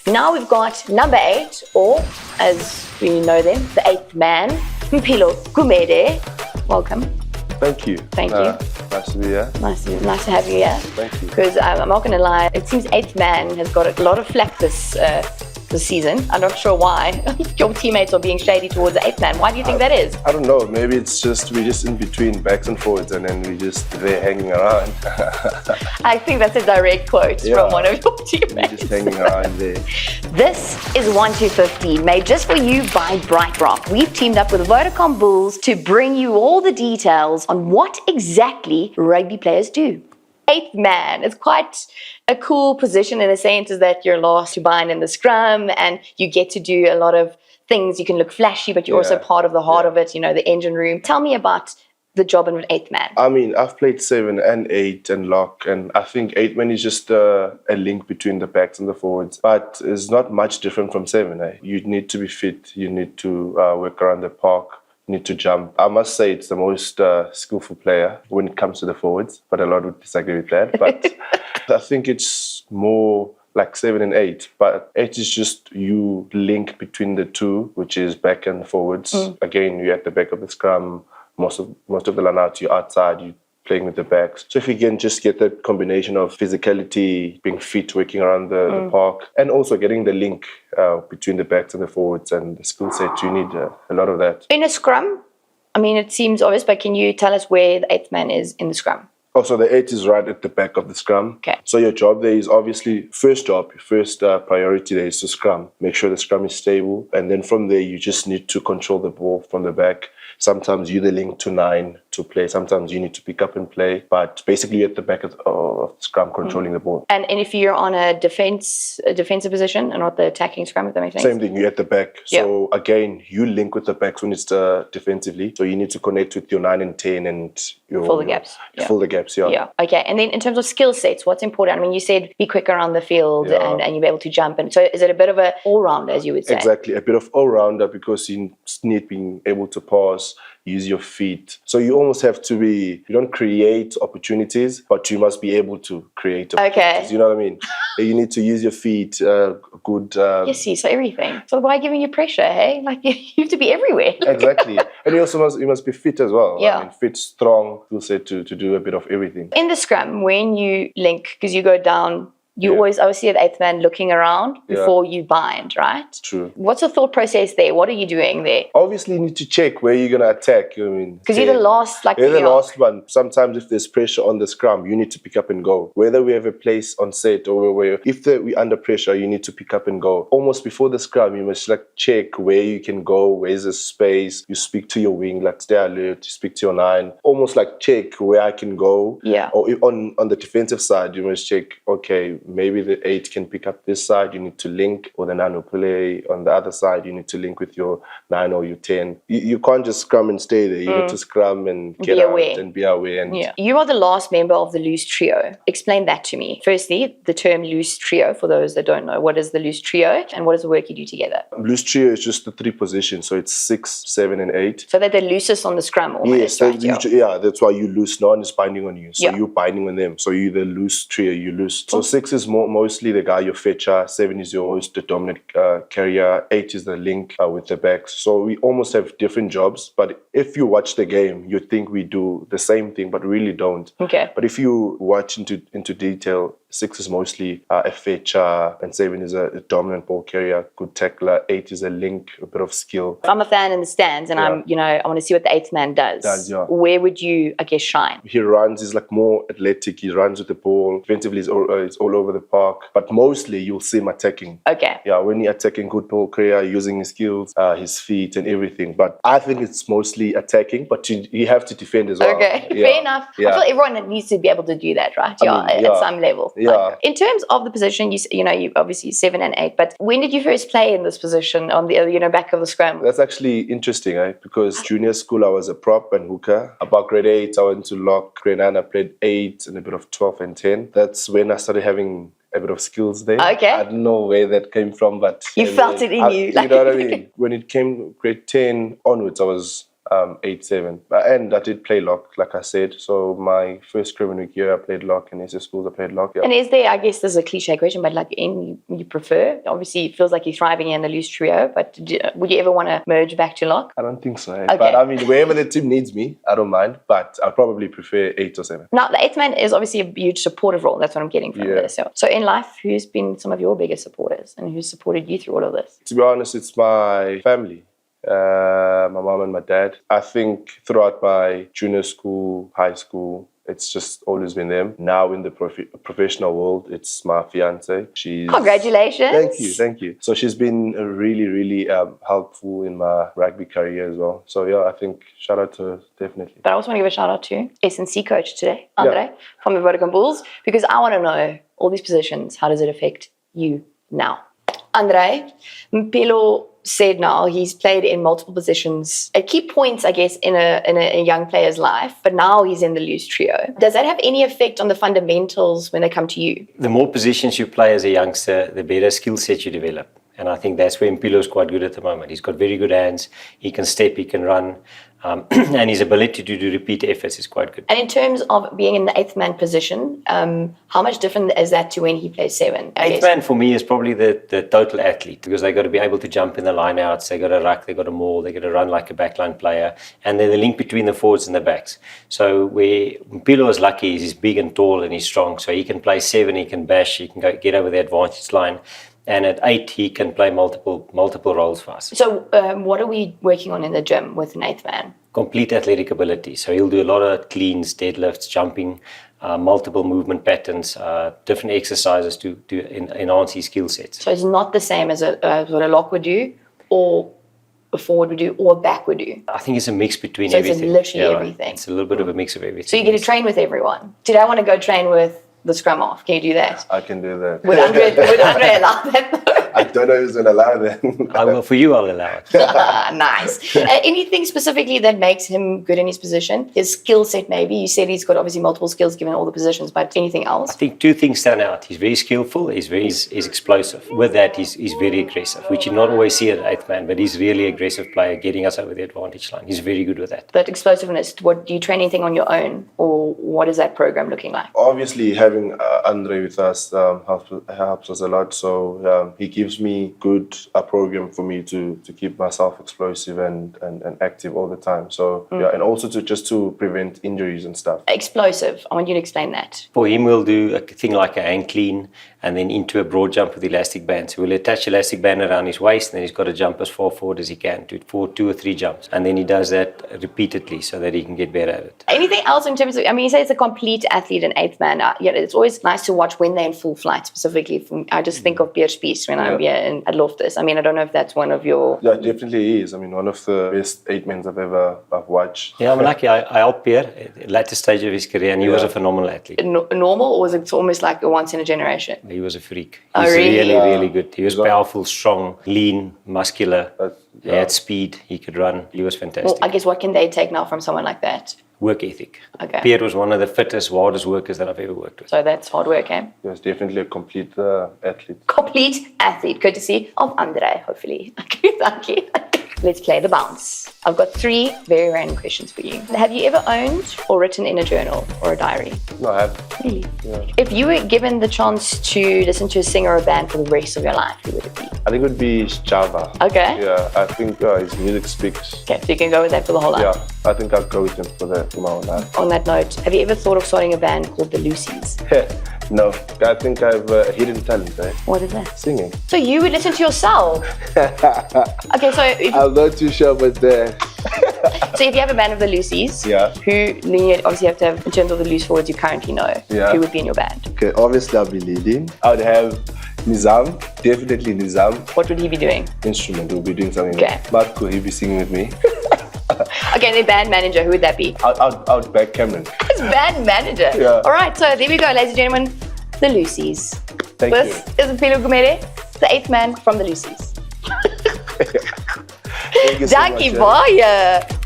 Now we've got number 8, or as we know them, the 8th man, Mpilo Gumede. Welcome. Thank you. Thank you. Nice to be here. Nice to have you here. Thank you. Because I'm not going to lie, it seems 8th man has got a lot of flack this season. I'm not sure why. Your teammates are being shady towards the 8th man. Why do you think that is? I don't know. Maybe it's just we're just in between backs and forwards, and then we just there hanging around. I think that's a direct quote from one of your teammates. We're just hanging around there. This is 1 to 15, made just for you by Bright Rock. We've teamed up with Vodacom Bulls to bring you all the details on what exactly rugby players do. 8th man is quite a cool position in a sense, is that you're last to bind in the scrum and you get to do a lot of things. You can look flashy, but you're also part of the heart of it, you know, the engine room. Tell me about the job of an 8th man. I mean, I've played 7 and 8 and lock, and I think 8 man is just a link between the backs and the forwards, but it's not much different from 7. You need to be fit, you need to work around the park, you need to jump. I must say it's the most skillful player when it comes to the forwards, but a lot would disagree with that. But I think it's more like 7 and 8, but 8 is just you link between the two, which is back and forwards. Again, you're at the back of the scrum. Most of the line out, you're outside, you're playing with the backs. So if you can just get that combination of physicality, being fit, working around the park, and also getting the link between the backs and the forwards and the skill set, you need a lot of that. In a scrum, I mean, it seems obvious, but can you tell us where the 8th man is in the scrum? Oh, so the 8 is right at the back of the scrum. Okay. So your job there is obviously, first priority there is to scrum. Make sure the scrum is stable. And then from there, you just need to control the ball from the back. Sometimes you're the link to 9 to play. Sometimes you need to pick up and play. But basically, you're at the back of the scrum controlling the ball. And if you're on a defensive position and not the attacking scrum, if that makes sense? Same thing, you're at the back. So again, you link with the backs when it's defensively. So you need to connect with your 9 and 10 and fill the gaps. Fill the gaps, yeah. Okay, and then in terms of skill sets, what's important? I mean, you said be quick around the field and you'll be able to jump. And so is it a bit of an all-rounder, as you would say? Exactly, a bit of all-rounder, because you need being able to pass, use your feet. So you almost have to be, you don't create opportunities, but you must be able to create opportunities. Okay. You know what I mean? You need to use your feet, good... Yes, so everything. So why giving you pressure, hey? Like, you have to be everywhere. Exactly. And you must be fit as well. Yeah. I mean, fit, strong, skill set to do a bit of everything. In the scrum, when you link, because you go down, you always see the 8th man looking around before you bind, right? True. What's the thought process there? What are you doing there? Obviously, you need to check where you're going to attack. I mean, because you're the last, you're the last one. Sometimes if there's pressure on the scrum, you need to pick up and go. Whether we have a place on set or if we're under pressure, you need to pick up and go. Almost before the scrum, you must check where you can go, where's the space. You speak to your wing, stay alert. You speak to your 9. Almost check where I can go. Yeah. Or if on the defensive side, you must check, okay, maybe the 8 can pick up this side, you need to link, or the 9 will play on the other side, you need to link with your 9 or your 10. You can't just scrum and stay there. You need to scrum and get out and be aware. And You are the last member of the loose trio. Explain that to me. Firstly, the term loose trio, for those that don't know, what is the loose trio and what is the work you do together? Loose trio is just the 3 positions, so it's 6, 7 and 8. So they're the loosest on the scrum almost, right? That's why you loose. No one is binding on you, so you're binding on them. So you're the loose trio, you loose. So 6 is mostly the guy, your fetcher. 7 is the dominant carrier. 8 is the link with the backs. So we almost have different jobs, but if you watch the game, you think we do the same thing, but really don't. Okay. But if you watch into detail, 6 is mostly a fetcher, and 7 is a dominant ball carrier, good tackler. 8 is a link, a bit of skill. I'm a fan in the stands, and I want to see what the 8th man does. Where would you, shine? He runs, he's more athletic, he runs with the ball. Defensively, he's all over the park, but mostly you'll see him attacking. Okay. Yeah, when he's attacking, good ball carrier, using his skills, his feet and everything. But I think it's mostly attacking, but you have to defend as well. Okay, fair enough. I feel everyone needs to be able to do that, right? At some level. Yeah. In terms of the position, you obviously 7 and 8, but when did you first play in this position on the back of the scrum? That's actually interesting, because junior school I was a prop and hooker. About grade 8 I went to lock. Grade 9 I played 8 and a bit of 12 and 10. That's when I started having a bit of skills there. Okay. I don't know where that came from, but you felt it in you. You know what I mean? When it came grade 10 onwards, I was 8-7. And I did play lock, like I said. So my first Scrum week year, I played lock, and SS schools, I played lock. Yeah. And is there, I guess this is a cliche question, but like any you prefer? Obviously, it feels like you're thriving in the loose trio, but would you ever want to merge back to lock? I don't think so. Okay. But I mean, wherever the team needs me, I don't mind. But I'd probably prefer 8 or 7. Now, the 8th man is obviously a huge supportive role. That's what I'm getting from this. So in life, who's been some of your biggest supporters and who's supported you through all of this? To be honest, it's my family. My mom and my dad. I think throughout my junior school, high school, it's just always been them. Now in the professional world, it's my fiance. Congratulations. Thank you. So she's been really helpful in my rugby career as well. So yeah, I think shout out to her, definitely. But I also want to give a shout out to S&C coach today, Andre, from the Vodacom Bulls, because I want to know all these positions, how does it affect you now? Andre, Mpilo said now he's played in multiple positions at key points, I guess, in a young player's life, but now he's in the loose trio. Does that have any effect on the fundamentals when they come to you? The more positions you play as a youngster, the better skill set you develop. And I think that's where Mpilo is quite good at the moment. He's got very good hands, he can step, he can run, and his ability to do repeat efforts is quite good. And in terms of being in the 8th man position, how much different is that to when he plays 7? 8th man for me is probably the total athlete, because they got to be able to jump in the lineouts, they got to ruck, they got to maul, they got to run like a backline player, and they're the link between the forwards and the backs. So where Mpilo is lucky is he's big and tall and he's strong, so he can play 7, he can bash, he can get over the advantage line. And at 8, he can play multiple roles for us. So what are we working on in the gym with an 8th man? Complete athletic ability. So he'll do a lot of cleans, deadlifts, jumping, multiple movement patterns, different exercises to enhance his skill sets. So it's not the same as what a lock would do, or a forward would do, or a back would do? I think it's a mix between so everything. So it's literally everything. It's a little bit of a mix of everything. So you get to train with everyone. Did I want to go train with the scrum off? Can you do that? I can do that. Would Andre allow that? I don't know if he's going to allow that. I will, for you, I'll allow it. Nice. Anything specifically that makes him good in his position? His skill set, maybe? You said he's got obviously multiple skills given all the positions, but anything else? I think 2 things stand out. He's very skillful, he's explosive. With that, he's very aggressive, which you not always see at 8th man, but he's really aggressive player, getting us over the advantage line. He's very good with that. But explosiveness, what do you train anything on your own, or what is that program looking like? Obviously, having Andre with us helps us a lot. So he gives me good program for me to keep myself explosive and active all the time. So yeah, and also to prevent injuries and stuff. Explosive, I want you to explain that. For him, we'll do a thing like a hang clean and then into a broad jump with elastic band. So we'll attach elastic band around his waist, and then he's got to jump as far forward as he can, do 2 or 3 jumps. And then he does that repeatedly so that he can get better at it. Anything else in terms of, I mean, you say it's a complete athlete in 8th man. It's always nice to watch when they're in full flight, specifically. I just think of Pierre Spies when I'm here at Loftus. I mean, I don't know if that's one of your... Yeah, it definitely is. I mean, one of the best 8-mans I've watched. Yeah, I'm lucky. I helped Pierre at the latter stage of his career, and he was a phenomenal athlete. Normal, or was it almost like a once in a generation? He was a freak. Oh, He's really? really good. He was powerful, strong, lean, muscular. He had speed. He could run. He was fantastic. Well, I guess what can they take now from someone like that? Work ethic. Okay. Pierre was one of the fittest, hardest workers that I've ever worked with. So that's hard work, eh? He was definitely a complete athlete. Complete athlete, courtesy of Andre, hopefully. Thank you. Let's play the bounce. I've got 3 very random questions for you. Have you ever owned or written in a journal or a diary? No, I have. Really? Yeah. If you were given the chance to listen to a singer or a band for the rest of your life, who would it be? I think it would be Java. Okay. Yeah, I think his music speaks. Okay, so you can go with that for the whole life? Yeah, I think I'll go with him for my whole life. On that note, have you ever thought of starting a band called the Lucy's? No, I think I've hidden talent, eh? What is that? Singing. So you would listen to yourself? Okay, so I'm not too sure, but so if you have a band of the Lucy's, who obviously you have to have, in terms of the loose forwards you currently know, who would be in your band? Okay, obviously I'll be leading. I would have Nizam, definitely Nizam. What would he be doing? Instrument, we'll be doing something. Okay. Marco, he'll be singing with me. Okay, the band manager, who would that be? I'd back Cameron. His band manager? Yeah. All right, so there we go, ladies and gentlemen, the Lucy's. Thank you. This is Mpilo Gumede, the 8th man from the Lucy's. Thank you so much. Dankie baie.